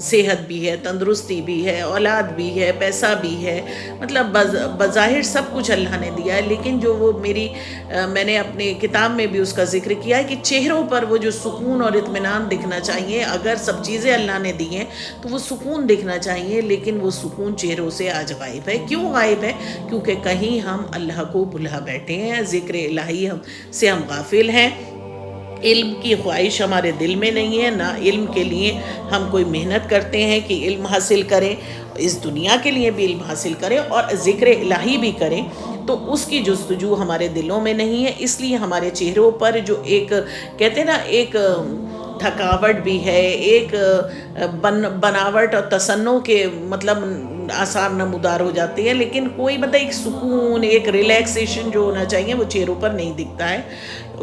صحت بھی ہے، تندرستی بھی ہے، اولاد بھی ہے، پیسہ بھی ہے، مطلب بظاہر سب کچھ اللہ نے دیا ہے، لیکن جو وہ میں نے اپنی کتاب میں بھی اس کا ذکر کیا ہے کہ چہروں پر وہ جو سکون اور اطمینان دکھنا چاہیے، اگر سب چیزیں اللہ نے دی ہیں تو وہ سکون دکھنا چاہیے، لیکن وہ سکون چہروں سے آج غائب ہے۔ کیوں غائب ہے؟ کیونکہ کہیں ہم اللہ کو بھلا بیٹھے ہیں، ذکر الہی سے ہم غافل ہیں، علم کی خواہش ہمارے دل میں نہیں ہے، نہ علم کے لیے ہم کوئی محنت کرتے ہیں کہ علم حاصل کریں، اس دنیا کے لیے بھی علم حاصل کریں اور ذکر الہی بھی کریں، تو اس کی جستجو ہمارے دلوں میں نہیں ہے۔ اس لیے ہمارے چہروں پر جو ایک کہتے ہیں نا، ایک تھکاوٹ بھی ہے، ایک بناوٹ اور تصنع کے مطلب آثار نمودار ہو جاتے ہیں، لیکن کوئی مطلب ایک سکون، ایک ریلیکسیشن جو ہونا چاہیے وہ چہروں پر نہیں دکھتا ہے،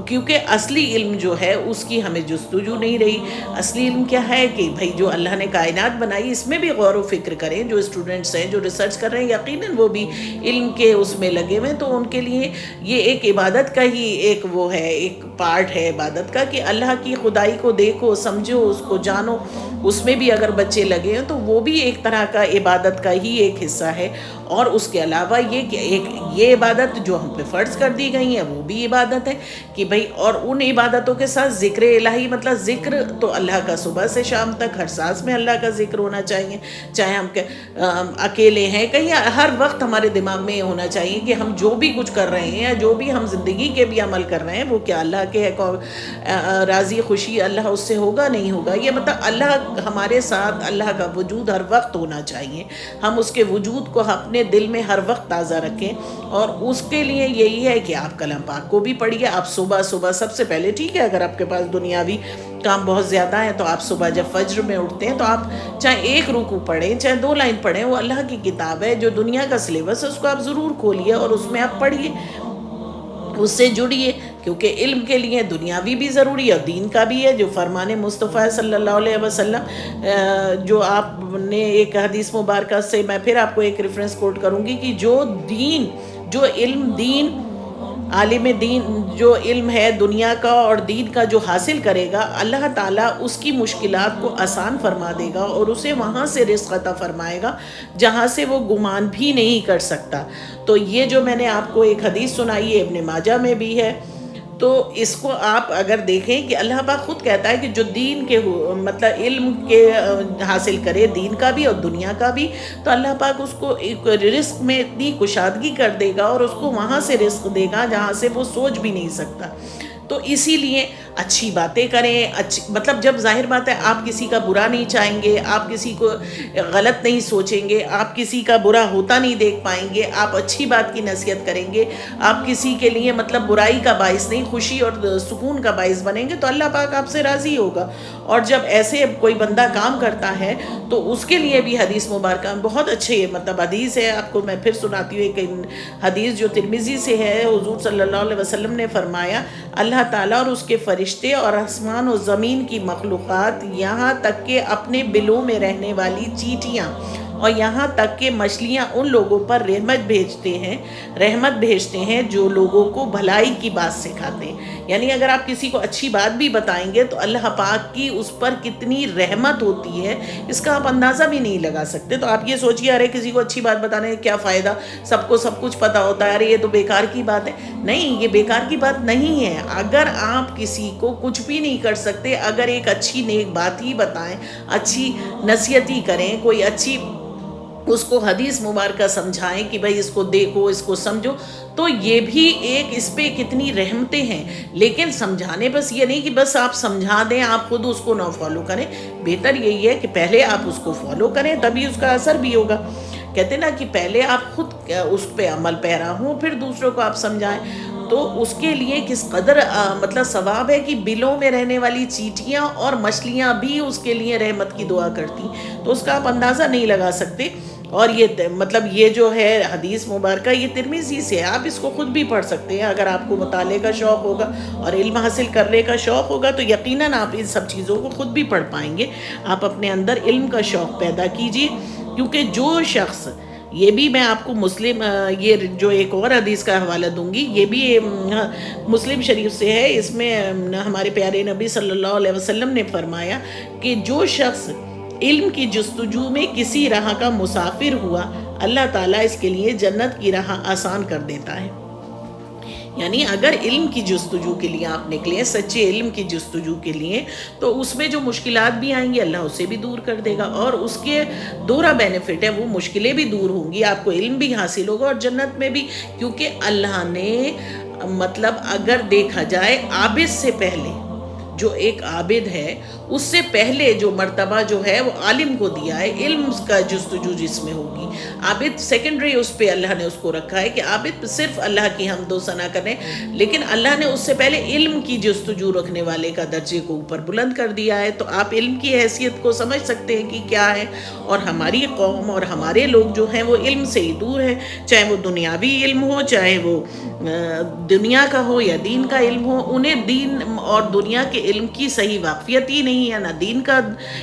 کیونکہ اصلی علم جو ہے اس کی ہمیں جستجو نہیں رہی۔ اصلی علم کیا ہے کہ بھائی جو اللہ نے کائنات بنائی اس میں بھی غور و فکر کریں، جو اسٹوڈنٹس ہیں جو ریسرچ کر رہے ہیں یقیناً وہ بھی علم کے اس میں لگے ہوئے ہیں، تو ان کے لیے یہ ایک عبادت کا ہی ایک وہ ہے، ایک پارٹ ہے عبادت کا کہ اللہ کی خدائی کو دیکھو، سمجھو، اس کو جانو۔ اس میں بھی اگر بچے لگے ہیں تو وہ بھی ایک طرح کا عبادت کا ہی ایک حصہ ہے۔ اور اس کے علاوہ یہ کہ یہ عبادت جو ہم پہ فرض کر دی گئی ہیں وہ بھی عبادت ہے کہ بھئی، اور ان عبادتوں کے ساتھ ذکر الہی، مطلب ذکر تو اللہ کا صبح سے شام تک ہر سانس میں اللہ کا ذکر ہونا چاہیے، چاہے ہم اکیلے ہیں کہیں، ہر وقت ہمارے دماغ میں یہ ہونا چاہیے کہ ہم جو بھی کچھ کر رہے ہیں یا جو بھی ہم زندگی کے بھی عمل کر رہے ہیں وہ کیا اللہ کے راضی خوشی اللہ اس سے ہوگا نہیں ہوگا، یہ مطلب اللہ ہمارے ساتھ، اللہ کا وجود ہر وقت ہونا چاہیے، ہم اس کے وجود کو اپنے دل میں ہر وقت تازہ رکھیں۔ اور اس کے لیے یہی ہے کہ آپ کلام پاک کو بھی پڑھیے، آپ صبح سب سے پہلے، ٹھیک ہے اگر آپ کے پاس دنیاوی کام بہت زیادہ ہے تو آپ صبح جب فجر میں اٹھتے ہیں تو آپ چاہے ایک رکوع پڑھیں، چاہے 2 لائن پڑھیں، وہ اللہ کی کتاب ہے، جو دنیا کا سلیبس ہے اس کو آپ ضرور کھولیے اور اس میں آپ پڑھیے، اس سے جڑیے، کیونکہ علم کے لیے دنیاوی بھی ضروری ہے اور دین کا بھی ہے، جو فرمان مصطفیٰ صلی اللہ علیہ وسلم، جو آپ نے ایک حدیث مبارکہ سے میں پھر آپ کو ایک ریفرنس کوٹ کروں گی کہ جو علم دین، عالم دین جو علم ہے دنیا کا اور دین کا جو حاصل کرے گا، اللہ تعالیٰ اس کی مشکلات کو آسان فرما دے گا اور اسے وہاں سے رزق عطا فرمائے گا جہاں سے وہ گمان بھی نہیں کر سکتا۔ تو یہ جو میں نے آپ کو ایک حدیث سنائی ہے، ابن ماجہ میں بھی ہے، تو اس کو آپ اگر دیکھیں کہ اللہ پاک خود کہتا ہے کہ جو دین کے مطلب علم کے حاصل کرے، دین کا بھی اور دنیا کا بھی، تو اللہ پاک اس کو ایک رزق میں اتنی کشادگی کر دے گا اور اس کو وہاں سے رزق دے گا جہاں سے وہ سوچ بھی نہیں سکتا۔ تو اسی لیے اچھی باتیں کریں، مطلب جب ظاہر بات ہے آپ کسی کا برا نہیں چاہیں گے، آپ کسی کو غلط نہیں سوچیں گے، آپ کسی کا برا ہوتا نہیں دیکھ پائیں گے، آپ اچھی بات کی نصیحت کریں گے، آپ کسی کے لیے مطلب برائی کا باعث نہیں، خوشی اور سکون کا باعث بنیں گے، تو اللہ پاک آپ سے راضی ہوگا۔ اور جب ایسے کوئی بندہ کام کرتا ہے تو اس کے لیے بھی حدیث مبارکہ بہت اچھے مطلب حدیث ہے، آپ کو میں پھر سناتی ہوں ایک حدیث جو ترمذی سے ہے۔ حضور صلی اللہ علیہ وسلم نے فرمایا، اللہ تعالیٰ اور اس کے فرشتے اور آسمان و زمین کی مخلوقات، یہاں تک کہ اپنے بلوں میں رہنے والی چیٹیاں اور یہاں تک کہ مچھلیاں ان لوگوں پر رحمت بھیجتے ہیں جو لوگوں کو بھلائی کی بات سکھاتے ہیں۔ یعنی اگر آپ کسی کو اچھی بات بھی بتائیں گے تو اللہ پاک کی اس پر کتنی رحمت ہوتی ہے، اس کا آپ اندازہ بھی نہیں لگا سکتے۔ تو آپ یہ سوچیے، ارے کسی کو اچھی بات بتانے کا کیا فائدہ، سب کو سب کچھ پتا ہوتا ہے، ارے یہ تو بیکار کی بات ہے۔ نہیں، یہ بیکار کی بات نہیں ہے۔ اگر آپ کسی کو کچھ بھی نہیں کر سکتے، اگر ایک اچھی نیک بات ہی بتائیں، اچھی نصیحت ہی کریں، کوئی اچھی اس کو حدیث مبارکہ سمجھائیں کہ بھائی اس کو دیکھو، اس کو سمجھو، تو یہ بھی ایک اس پہ کتنی رحمتیں ہیں۔ لیکن سمجھانے بس یہ نہیں کہ بس آپ سمجھا دیں، آپ خود اس کو نہ فالو کریں، بہتر یہی ہے کہ پہلے آپ اس کو فالو کریں، تبھی اس کا اثر بھی ہوگا۔ کہتے نا کہ پہلے آپ خود اس پہ عمل پیرا ہوں، پھر دوسروں کو آپ سمجھائیں، تو اس کے لیے کس قدر مطلب ثواب ہے کہ بلوں میں رہنے والی چیٹیاں اور مچھلیاں بھی اس کے لیے رحمت کی دعا کرتی، تو اس کا آپ اندازہ نہیں لگا سکتے۔ اور یہ مطلب یہ جو ہے حدیث مبارکہ، یہ ترمذی سے ہے، آپ اس کو خود بھی پڑھ سکتے ہیں۔ اگر آپ کو مطالعے کا شوق ہوگا اور علم حاصل کرنے کا شوق ہوگا تو یقیناً آپ ان سب چیزوں کو خود بھی پڑھ پائیں گے۔ آپ اپنے اندر علم کا شوق پیدا کیجیے، کیونکہ جو شخص، یہ بھی میں آپ کو مسلم، یہ جو ایک اور حدیث کا حوالہ دوں گی، یہ بھی مسلم شریف سے ہے، اس میں ہمارے پیارے نبی صلی اللہ علیہ وسلم نے فرمایا کہ جو شخص علم کی جستجو میں کسی راہ کا مسافر ہوا، اللہ تعالیٰ اس کے لیے جنت کی راہ آسان کر دیتا ہے۔ یعنی اگر علم کی جستجو کے لیے آپ نکلیں، سچے علم کی جستجو کے لیے، تو اس میں جو مشکلات بھی آئیں گی اللہ اسے بھی دور کر دے گا، اور اس کے دوہرا بینیفٹ ہے، وہ مشکلیں بھی دور ہوں گی، آپ کو علم بھی حاصل ہوگا اور جنت میں بھی، کیونکہ اللہ نے مطلب اگر دیکھا جائے عابد سے پہلے، جو ایک عابد ہے اس سے پہلے جو مرتبہ جو ہے وہ عالم کو دیا ہے، علم کا جستجو جس میں ہوگی۔ عابد سیکنڈری اس پہ اللہ نے اس کو رکھا ہے کہ عابد صرف اللہ کی حمد و ثنا کریں، لیکن اللہ نے اس سے پہلے علم کی جستجو رکھنے والے کا درجے کو اوپر بلند کر دیا ہے۔ تو آپ علم کی حیثیت کو سمجھ سکتے ہیں کہ کیا ہے، اور ہماری قوم اور ہمارے لوگ جو ہیں وہ علم سے ہی دور ہیں، چاہے وہ دنیاوی علم ہو، چاہے وہ دنیا کا ہو یا دین کا علم ہو، انہیں دین اور دنیا کے علم کی صحیح واقفیت ہی نہیں ہے، نہ دین کا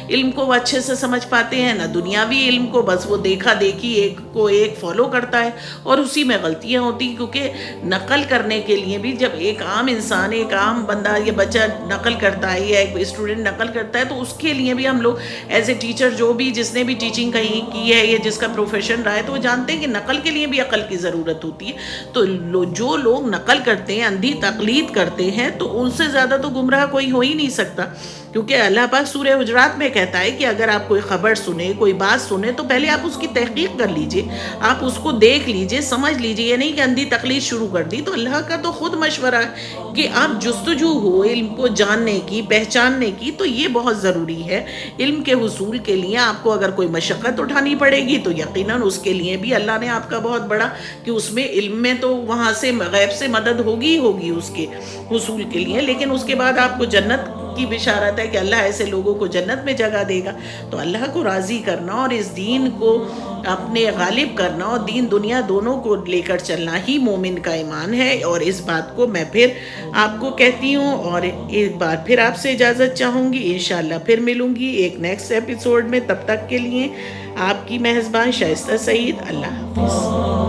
علم کو وہ اچھے سے سمجھ پاتے ہیں، نہ دنیاوی علم کو، بس وہ دیکھا دیکھی ایک کو ایک فالو کرتا ہے اور اسی میں غلطیاں ہوتی ہیں۔ کیونکہ نقل کرنے کے لیے بھی جب ایک عام انسان، ایک عام بندہ یا بچہ نقل کرتا ہے یا ایک اسٹوڈنٹ نقل کرتا ہے، تو اس کے لیے بھی ہم لوگ ایز اے ٹیچر، جو بھی جس نے بھی ٹیچنگ کہیں کی ہے یا جس کا پروفیشن رہا ہے، تو وہ جانتے ہیں کہ نقل کے لیے بھی عقل کی ضرورت ہوتی ہے۔ تو جو لوگ نقل کرتے ہیں، اندھی تقلید کرتے ہیں، تو ان سے زیادہ تو گمراہ کوئی ہو ہی نہیں سکتا، کیونکہ اللہ پاک سورہ حجرات میں کہتا ہے کہ اگر آپ کوئی خبر سنیں، کوئی بات سنیں، تو پہلے آپ اس کی تحقیق کر لیجئے، آپ اس کو دیکھ لیجئے، سمجھ لیجئے، یہ نہیں کہ اندھی تقلید شروع کر دی۔ تو اللہ کا تو خود مشورہ ہے کہ آپ جستجو ہو علم کو جاننے کی، پہچاننے کی، تو یہ بہت ضروری ہے۔ علم کے حصول کے لیے آپ کو اگر کوئی مشقت اٹھانی پڑے گی تو یقیناً اس کے لیے بھی اللہ نے آپ کا بہت بڑا، کہ اس میں علم میں تو وہاں سے غیب سے مدد ہوگی اس کے حصول کے لیے، لیکن اس کے بعد آپ کو جنت کی بشارت ہے کہ اللہ ایسے لوگوں کو جنت میں جگہ دے گا۔ تو اللہ کو راضی کرنا اور اس دین کو اپنے غالب کرنا اور دین دنیا دونوں کو لے کر چلنا ہی مومن کا ایمان ہے، اور اس بات کو میں پھر آپ کو کہتی ہوں، اور ایک بار پھر آپ سے اجازت چاہوں گی، انشاءاللہ پھر ملوں گی ایک نیکسٹ ایپیسوڈ میں۔ تب تک کے لیے آپ کی میزبان شائستہ سعید، اللہ حافظ۔